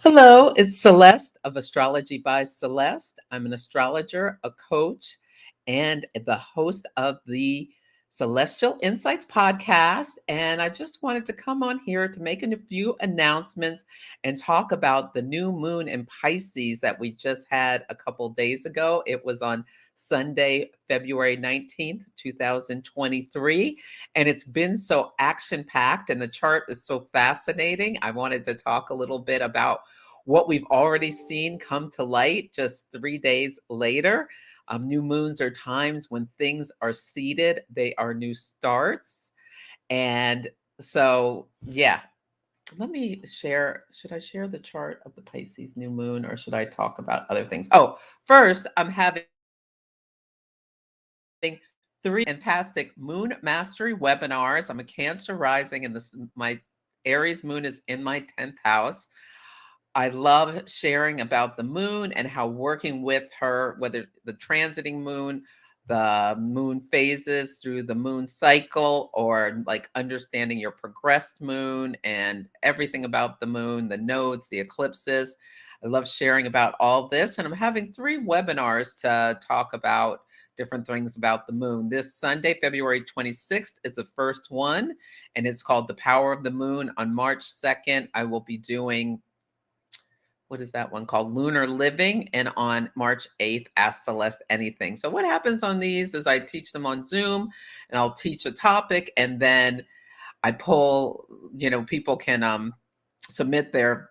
Hello, it's Celeste of Astrology by Celeste. I'm an astrologer, a coach, and the host of the Celestial Insights podcast. And I just wanted to come on here to make a few announcements and talk about the new moon in Pisces that we just had a couple days ago. It was on Sunday, February 19th, 2023. And it's been so action packed, and the chart is so fascinating. I wanted to talk a little bit about what we've already seen come to light just 3 days later. New moons are times when things are seeded, they are new starts. And so, yeah, let me share. Should I share the chart of the Pisces new moon or should I talk about other things? Oh, first, I'm having three fantastic moon mastery webinars. I'm a Cancer rising, and my Aries moon is in my 10th house. I love sharing about the moon and how working with her, whether the transiting moon, the moon phases through the moon cycle, or like understanding your progressed moon and everything about the moon, the nodes, the eclipses. I love sharing about all this. And I'm having 3 webinars to talk about different things about the moon. This Sunday, February 26th, is the first one, and it's called The Power of the Moon. On March 2nd, I will be doing, what is that one called? Lunar Living. And on March 8th, Ask Celeste Anything. So what happens on these is I teach them on Zoom, and I'll teach a topic, and then I pull, people can submit their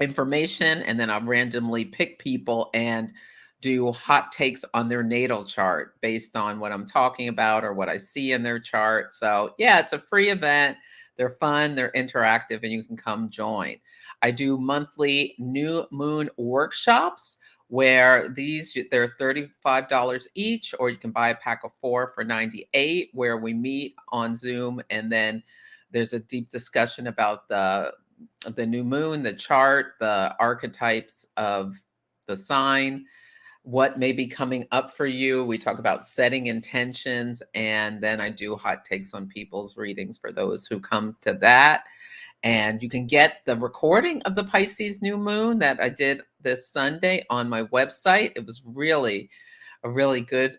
information, and then I'll randomly pick people and do hot takes on their natal chart based on what I'm talking about or what I see in their chart. So yeah, it's a free event. They're fun, they're interactive, and you can come join. I do monthly new moon workshops where they're $35 each, or you can buy a pack of 4 for $98, where we meet on Zoom, and then there's a deep discussion about the new moon, the chart, the archetypes of the sign, what may be coming up for you. We talk about setting intentions, and then I do hot takes on people's readings for those who come to that. And you can get the recording of the Pisces new moon that I did this Sunday on my website. It was really a really good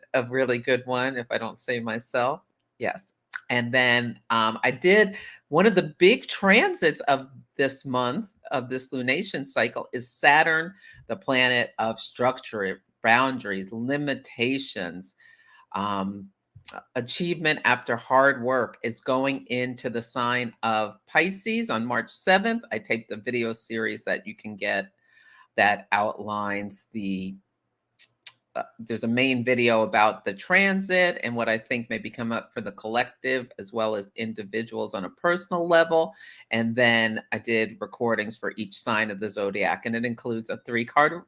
one, if I don't say myself. Yes. And then I did one of the big transits of this month, of this lunation cycle, is Saturn, the planet of structure, boundaries, limitations, achievement after hard work, is going into the sign of Pisces on March 7th. I taped a video series that you can get that outlines there's a main video about the transit and what I think may come up for the collective as well as individuals on a personal level. And then I did recordings for each sign of the zodiac, and it includes a 3-card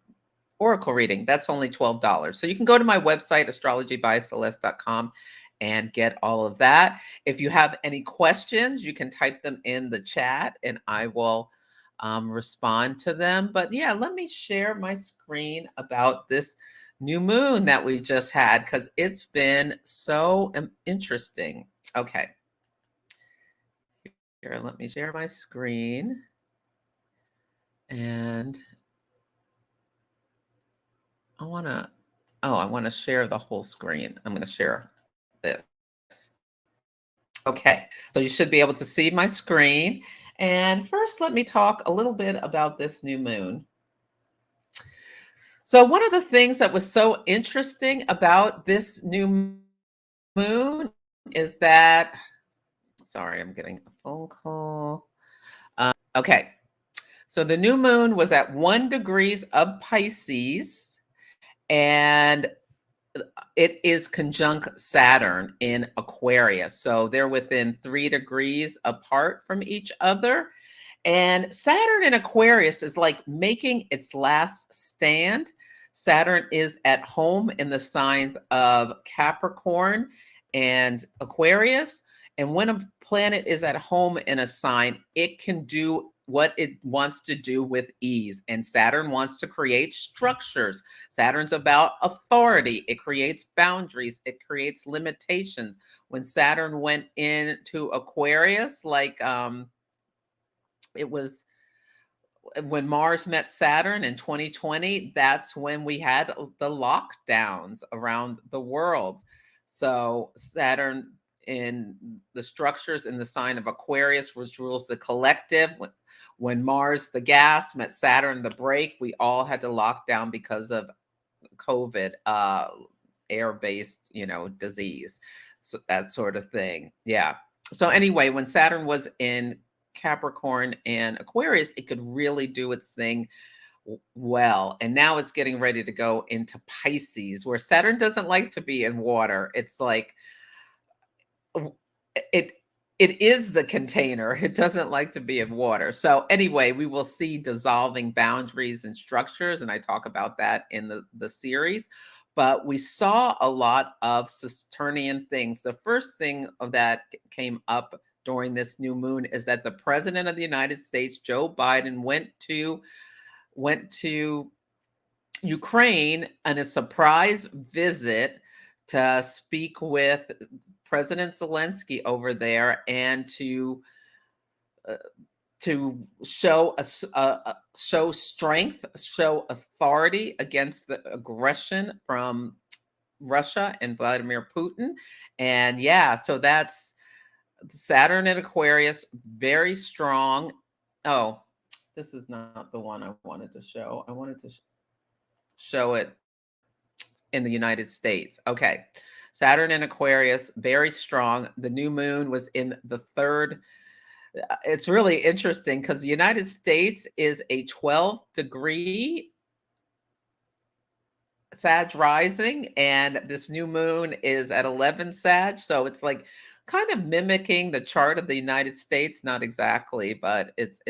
oracle reading. That's only $12. So you can go to my website, astrologybyceleste.com, and get all of that. If you have any questions, you can type them in the chat and I will respond to them. But yeah, let me share my screen about this new moon that we just had, because it's been so interesting. Okay. Here, let me share my screen. And I want to share the whole screen. I'm going to share this. Okay, so you should be able to see my screen. And first, let me talk a little bit about this new moon. So one of the things that was so interesting about this new moon is that, sorry, I'm getting a phone call. Okay, so the new moon was at 1 degrees of Pisces, and it is conjunct Saturn in Aquarius. So they're within 3 degrees apart from each other. And Saturn in Aquarius is like making its last stand. Saturn is at home in the signs of Capricorn and Aquarius. And when a planet is at home in a sign, it can do what it wants to do with ease. And Saturn wants to create structures. Saturn's about authority. It creates boundaries. It creates limitations. When Saturn went into Aquarius, like it was when Mars met Saturn in 2020, that's when we had the lockdowns around the world. So Saturn in the structures in the sign of Aquarius, which rules the collective. When Mars, the gas, met Saturn, the brake, we all had to lock down because of COVID, air-based, disease, so that sort of thing. Yeah. So anyway, when Saturn was in Capricorn and Aquarius, it could really do its thing well. And now it's getting ready to go into Pisces, where Saturn doesn't like to be in water. It's like it it is the container. It doesn't like to be in water. So anyway, we will see dissolving boundaries and structures, and I talk about that in the series. But we saw a lot of Saturnian things. The first thing of that came up during this new moon is that the president of the United States, Joe Biden, went to Ukraine on a surprise visit to speak with President Zelensky over there, and uh, to show strength, show authority against the aggression from Russia and Vladimir Putin. And yeah, so that's Saturn in Aquarius, very strong. Oh, this is not the one I wanted to show. I wanted to show it in the United States. Okay. Saturn in Aquarius, very strong. The new moon was in the third. It's really interesting because the United States is a 12-degree Sag rising, and this new moon is at 11 Sag. So it's like kind of mimicking the chart of the United States, not exactly, but it's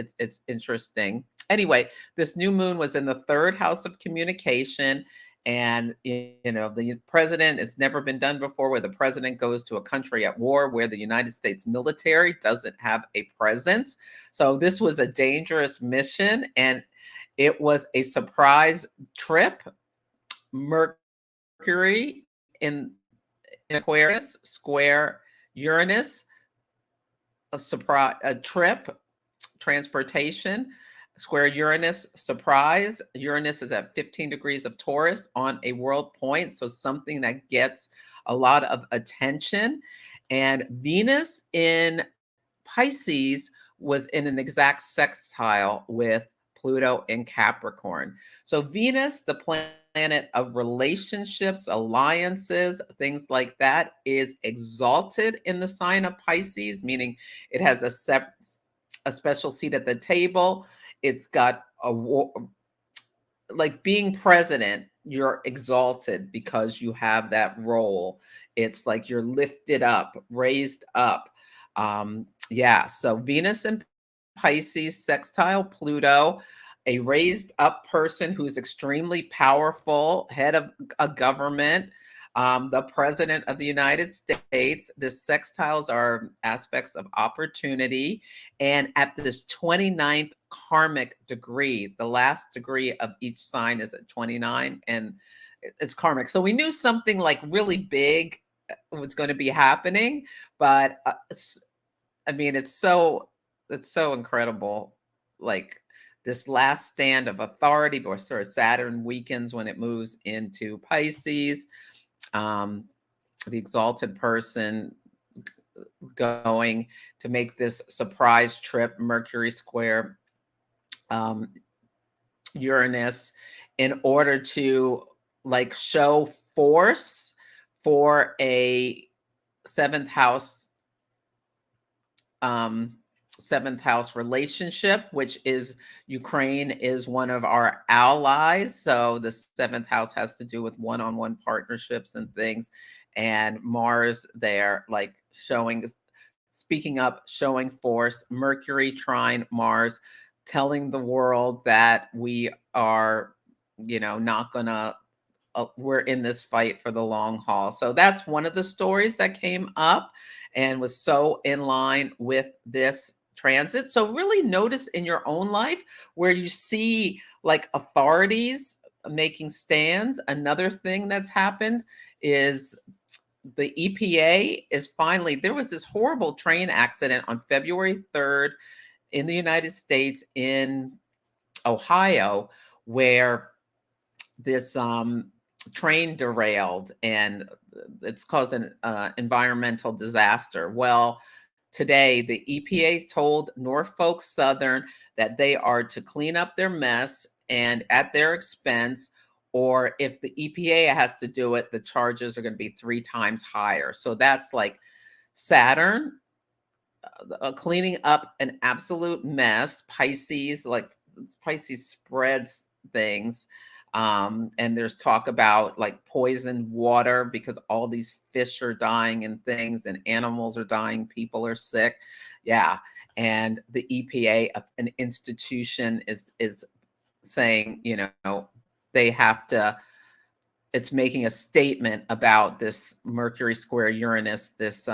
interesting. Anyway, this new moon was in the third house of communication. And the president, it's never been done before where the president goes to a country at war where the United States military doesn't have a presence. So this was a dangerous mission, and it was a surprise trip. Mercury in Aquarius square Uranus, a trip, transportation, square Uranus, surprise. Uranus is at 15 degrees of Taurus on a world point, so something that gets a lot of attention. And Venus in Pisces was in an exact sextile with Pluto in Capricorn. So Venus, the planet of relationships, alliances, things like that, is exalted in the sign of Pisces, meaning it has a special seat at the table. It's got like being president, you're exalted because you have that role. It's like you're lifted up, raised up. Yeah, so Venus and Pisces sextile Pluto, a raised up person who's extremely powerful, head of a government, the president of the United States. The sextiles are aspects of opportunity. And at this 29th karmic degree, the last degree of each sign is at 29, and it's karmic. So we knew something like really big was going to be happening, but I mean, it's so incredible. Like this last stand of authority, or sort of Saturn weakens when it moves into Pisces. The exalted person going to make this surprise trip, Mercury square Uranus, in order to like show force for a seventh house um seventh house relationship, which is Ukraine is one of our allies. So the seventh house has to do with one-on-one partnerships and things. And Mars there, like speaking up, showing force. Mercury trine Mars, telling the world that we are, not gonna we're in this fight for the long haul. So that's one of the stories that came up and was so in line with this transit. So really notice in your own life where you see like authorities making stands. Another thing that's happened is the EPA is finally, there was this horrible train accident on February 3rd in the United States in Ohio, where this train derailed and it's caused an environmental disaster. Well, today the EPA told Norfolk Southern that they are to clean up their mess and at their expense, or if the EPA has to do it, the charges are going to be 3 times higher. So that's like Saturn cleaning up an absolute mess. Pisces, like Pisces spreads things. And there's talk about like poisoned water because all these fish are dying and things, and animals are dying, people are sick. Yeah. And the EPA, an institution, is saying, they have to, it's making a statement about this Mercury square Uranus, this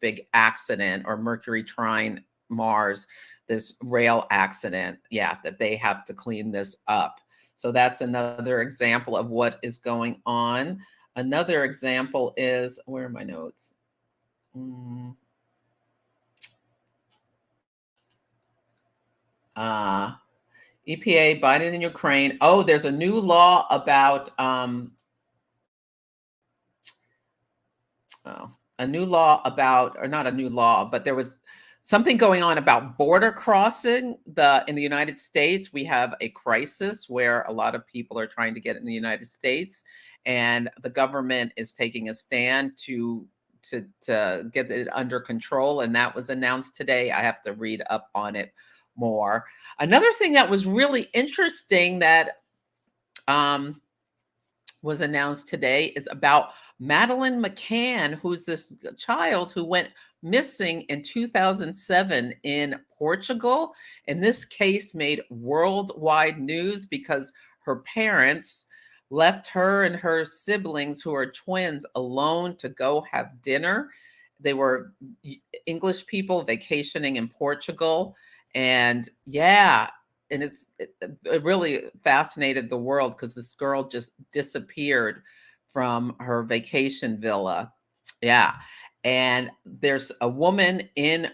big accident, or Mercury trine Mars, this rail accident. Yeah, that they have to clean this up. So that's another example of what is going on. Another example is, where are my notes? EPA, Biden in Ukraine. Oh, there's a new law about a new law about, or not a new law, but there was something going on about border crossing. In the United States, we have a crisis where a lot of people are trying to get in the United States, and the government is taking a stand to get it under control. And that was announced today. I have to read up on it more. Another thing that was really interesting that was announced today is about Madeleine McCann, who's this child who went missing in 2007 in Portugal. And this case made worldwide news because her parents left her and her siblings, who are twins, alone to go have dinner. They were English people vacationing in Portugal. And yeah, and it really fascinated the world because this girl just disappeared from her vacation villa. Yeah. And there's a woman in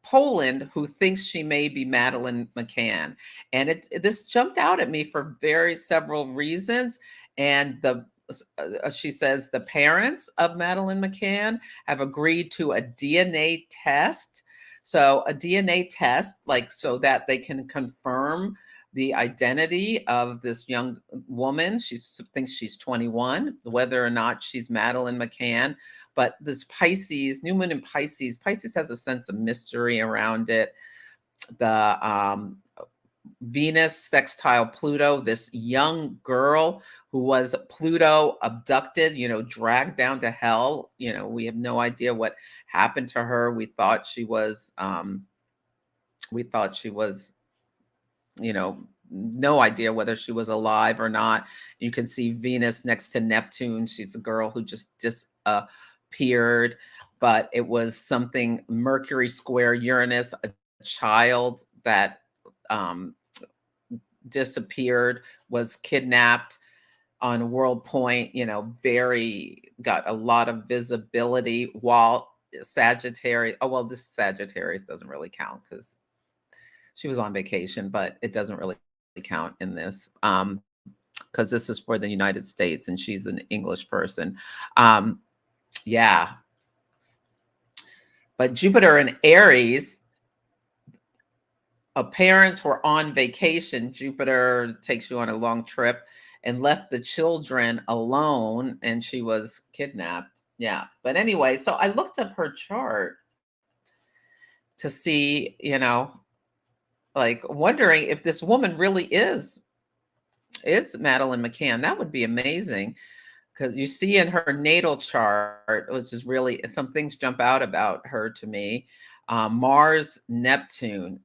Poland who thinks she may be Madeleine McCann. And this jumped out at me for several reasons. And she says the parents of Madeleine McCann have agreed to a DNA test. So a DNA test, like, so that they can confirm the identity of this young woman. She thinks she's 21, whether or not she's Madeleine McCann. But this Pisces, New Moon in Pisces, Pisces has a sense of mystery around it. The Venus sextile Pluto, this young girl who was Pluto abducted, dragged down to hell. We have no idea what happened to her. We thought she was, no idea whether she was alive or not. You can see Venus next to Neptune. She's a girl who just disappeared, but it was something Mercury square Uranus, a child that disappeared, was kidnapped on World Point, got a lot of visibility, while Sagittarius, oh, well, this Sagittarius doesn't really count because she was on vacation, but it doesn't really count in this because this is for the United States and she's an English person. Yeah. But Jupiter in Aries, parents were on vacation. Jupiter takes you on a long trip and left the children alone, and she was kidnapped. Yeah. But anyway, so I looked up her chart to see, like wondering if this woman really is Madeleine McCann. That would be amazing, because you see in her natal chart, which is really, some things jump out about her to me. Mars, Neptune,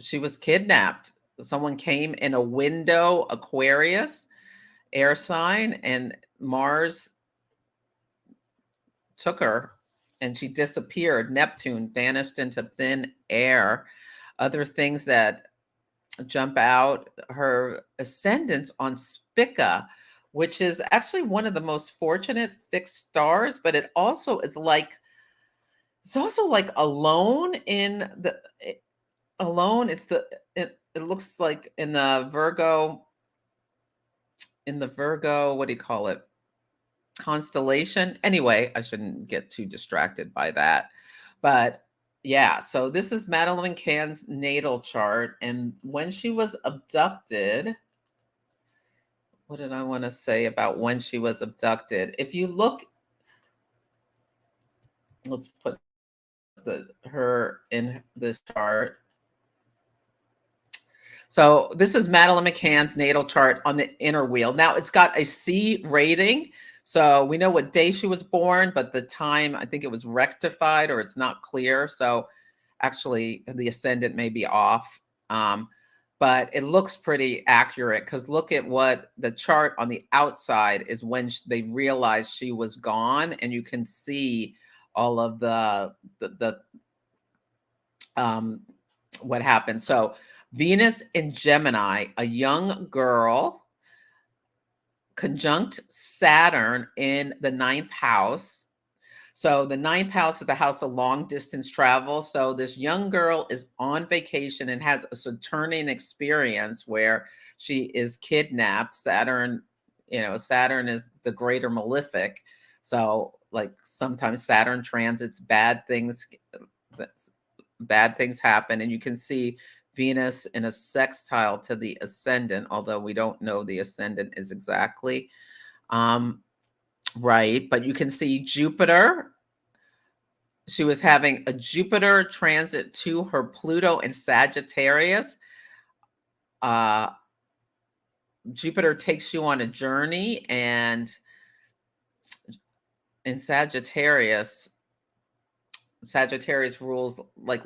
she was kidnapped. Someone came in a window, Aquarius, air sign, and Mars took her and she disappeared. Neptune vanished into thin air. Other things that jump out, her ascendance on Spica, which is actually one of the most fortunate fixed stars, but it also is like It's also like alone alone. It looks like in the Virgo, what do you call it? Constellation. Anyway, I shouldn't get too distracted by that. But yeah, so this is Madeleine McCann's natal chart. And when she was abducted, what did I want to say about when she was abducted? If you look, let's put her in this chart. So this is Madeleine McCann's natal chart on the inner wheel. Now it's got a C rating. So we know what day she was born, but the time, I think it was rectified or it's not clear. So actually the ascendant may be off. But it looks pretty accurate because look at what the chart on the outside is when they realized she was gone, and you can see all of the what happened. So Venus in Gemini, a young girl, conjunct Saturn in the ninth house. So the ninth house is the house of long distance travel. So this young girl is on vacation and has a Saturnian experience where she is kidnapped. Saturn, Saturn is the greater malefic. So like sometimes Saturn transits, bad things happen. And you can see Venus in a sextile to the ascendant, although we don't know the ascendant is exactly right. But you can see Jupiter. She was having a Jupiter transit to her Pluto in Sagittarius. Jupiter takes you on a journey, and in Sagittarius rules like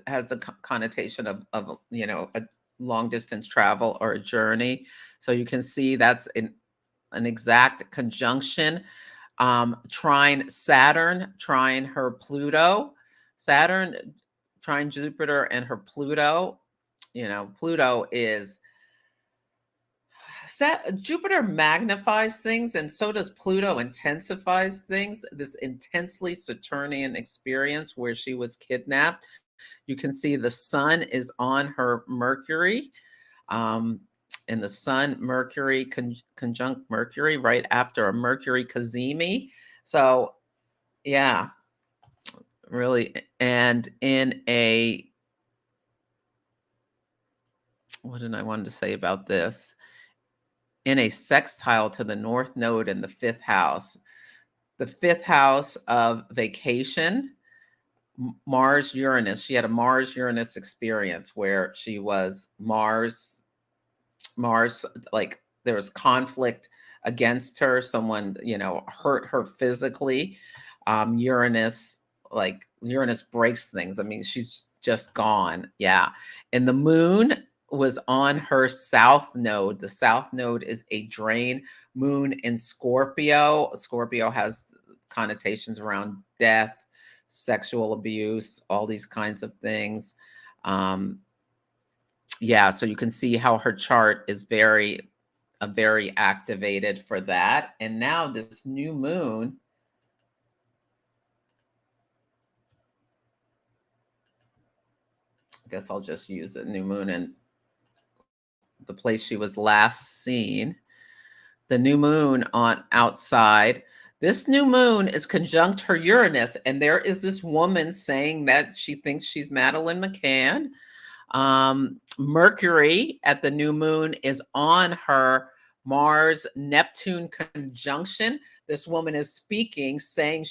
has the connotation of a long distance travel or a journey. So you can see that's an exact conjunction. Trine Saturn, trine her Pluto. Saturn trine Jupiter and her Pluto. Pluto is Jupiter magnifies things, and so does Pluto intensifies things. This intensely Saturnian experience where she was kidnapped. You can see the sun is on her Mercury. And the sun, Mercury, conjunct Mercury right after a Mercury cazimi. So, yeah, really. And what did I want to say about this? In a sextile to the North Node in the fifth house of vacation, Mars Uranus. She had a Mars Uranus experience where she was Mars, like there was conflict against her. Someone, hurt her physically. Uranus breaks things. I mean, she's just gone. Yeah. And the moon was on her south node. The south node is a drain moon in Scorpio. Scorpio has connotations around death, sexual abuse, all these kinds of things. Yeah, so you can see how her chart is very activated for that. And now this new moon, I guess I'll just use the new moon and the place she was last seen. The new moon on outside. This new moon is conjunct her Uranus, and there is this woman saying that she thinks she's Madeleine McCann. Mercury at the new moon is on her Mars Neptune conjunction. This woman is speaking, saying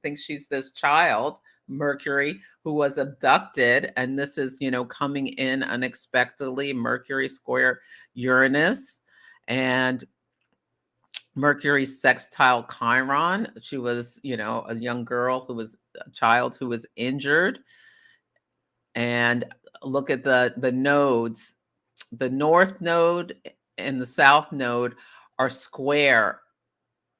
thinks she's this child, Mercury, who was abducted. And this is, coming in unexpectedly, Mercury square Uranus. And Mercury sextile Chiron. She was, a young girl a child who was injured. And look at the nodes. The north node and the south node are square,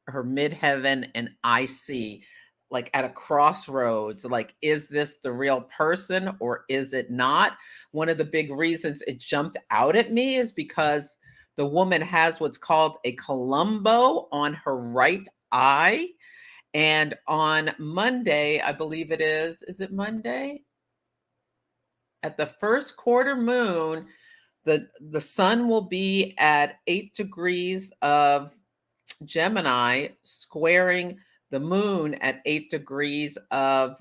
her midheaven and IC, like at a crossroads. Like, is this the real person or is it not? One of the big reasons it jumped out at me is because the woman has what's called a Columbo on her right eye. And on Monday, I believe is it Monday? At the first quarter moon, the sun will be at 8 degrees of Gemini, squaring the moon at 8 degrees of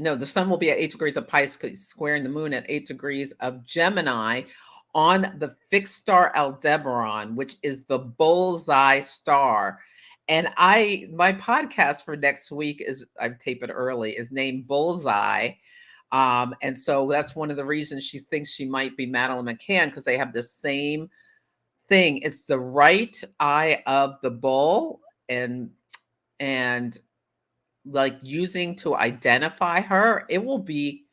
no, the sun will be at 8 degrees of Pisces, squaring the moon at 8 degrees of Gemini on the fixed star Aldebaran, which is the bullseye star. And my podcast for next week I tape it early, is named Bullseye. And so that's one of the reasons she thinks she might be Madeleine McCann, because they have the same thing. It's the right eye of the bull, and like using to identify her. It will be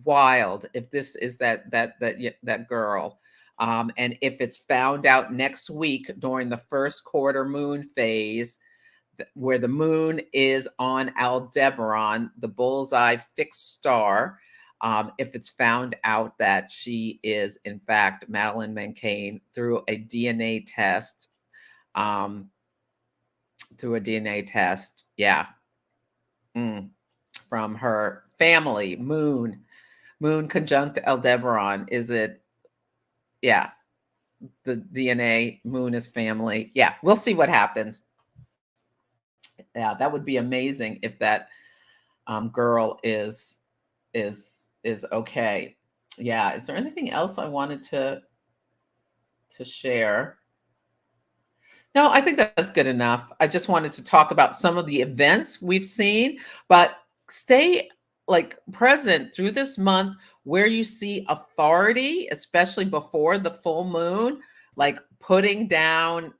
wild if this is that girl. And if it's found out next week during the first quarter moon phase, where the moon is on Aldebaran, the bullseye fixed star, if it's found out that she is in fact Madeleine McCann through a DNA test, yeah, from her family, moon conjunct Aldebaran. Is it? Yeah, the DNA, moon is family. Yeah, we'll see what happens. Yeah, that would be amazing if that girl is okay. Yeah, is there anything else I wanted to share? No, I think that's good enough. I just wanted to talk about some of the events we've seen, but stay like present through this month where you see authority, especially before the full moon, like putting down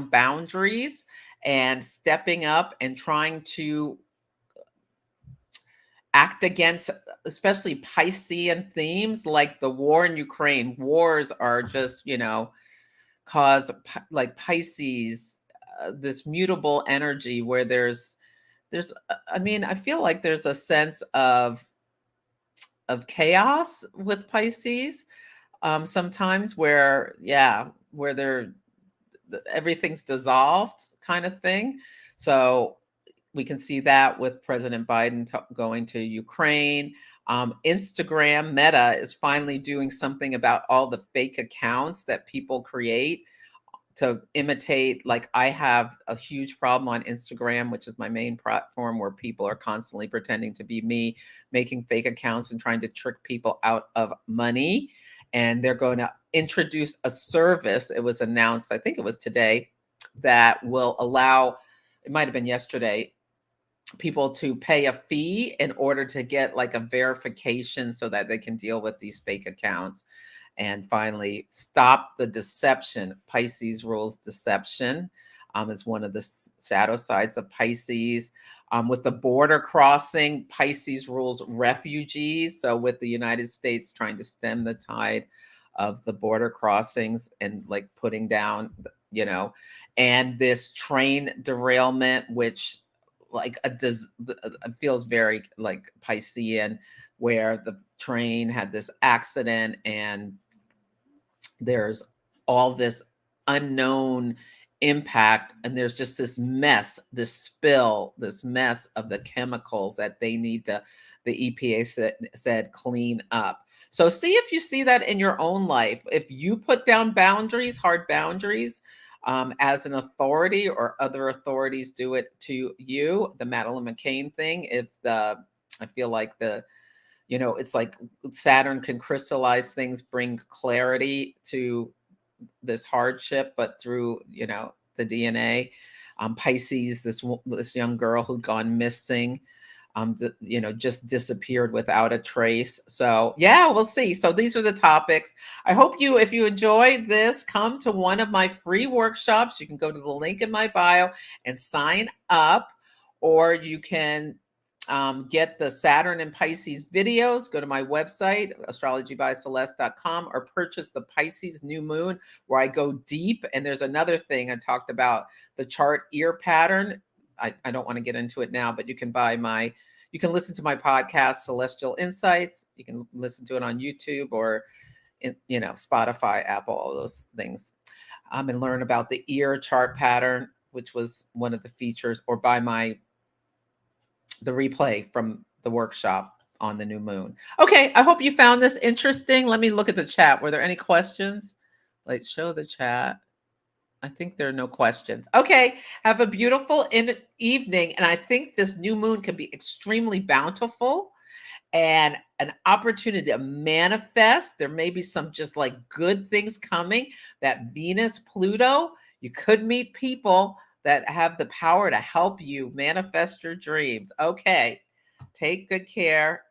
boundaries and stepping up and trying to act against especially Piscean themes, like the war in Ukraine. Wars are just, cause like Pisces, this mutable energy where I mean, I feel like there's a sense of chaos with Pisces, sometimes where, everything's dissolved kind of thing. So we can see that with President Biden going to Ukraine. Instagram, Meta, is finally doing something about all the fake accounts that people create to imitate. Like, I have a huge problem on Instagram, which is my main platform, where people are constantly pretending to be me, making fake accounts and trying to trick people out of money. And they're going to introduce a service. It was announced, I think it was today, that will allow, it might have been yesterday, people to pay a fee in order to get like a verification so that they can deal with these fake accounts and finally stop the deception. Pisces rules deception. Is one of the shadow sides of Pisces. With the border crossing, Pisces rules refugees. So with the United States trying to stem the tide of the border crossings and like putting down, and this train derailment, which like it feels very like Piscean, where the train had this accident and there's all this unknown impact, and there's just this mess, this spill, this mess of the chemicals that they need to, the EPA said clean up. So see if you see that in your own life. If you put down boundaries, hard boundaries, as an authority, or other authorities do it to you, the Madeleine McCann thing, I feel like it's like Saturn can crystallize things, bring clarity to this hardship, but through, the DNA. Pisces, this young girl who'd gone missing, just disappeared without a trace. So yeah, we'll see. So these are the topics. I hope if you enjoyed this, come to one of my free workshops. You can go to the link in my bio and sign up, or you can get the Saturn and Pisces videos. Go to my website, astrologybyceleste.com, or purchase the Pisces New Moon, where I go deep. And there's another thing I talked about, the chart ear pattern. I don't want to get into it now, but you can listen to my podcast, Celestial Insights. You can listen to it on YouTube or Spotify, Apple, all those things, and learn about the ear chart pattern. which was one of the features, or buy the replay from the workshop on the new moon. Okay, I hope you found this interesting. Let me look at the chat. Were there any questions? Like, show the chat. I think there are no questions. Okay, have a beautiful evening. And I think this new moon can be extremely bountiful and an opportunity to manifest. There may be some just like good things coming. That Venus, Pluto, you could meet people that have the power to help you manifest your dreams. Okay, take good care.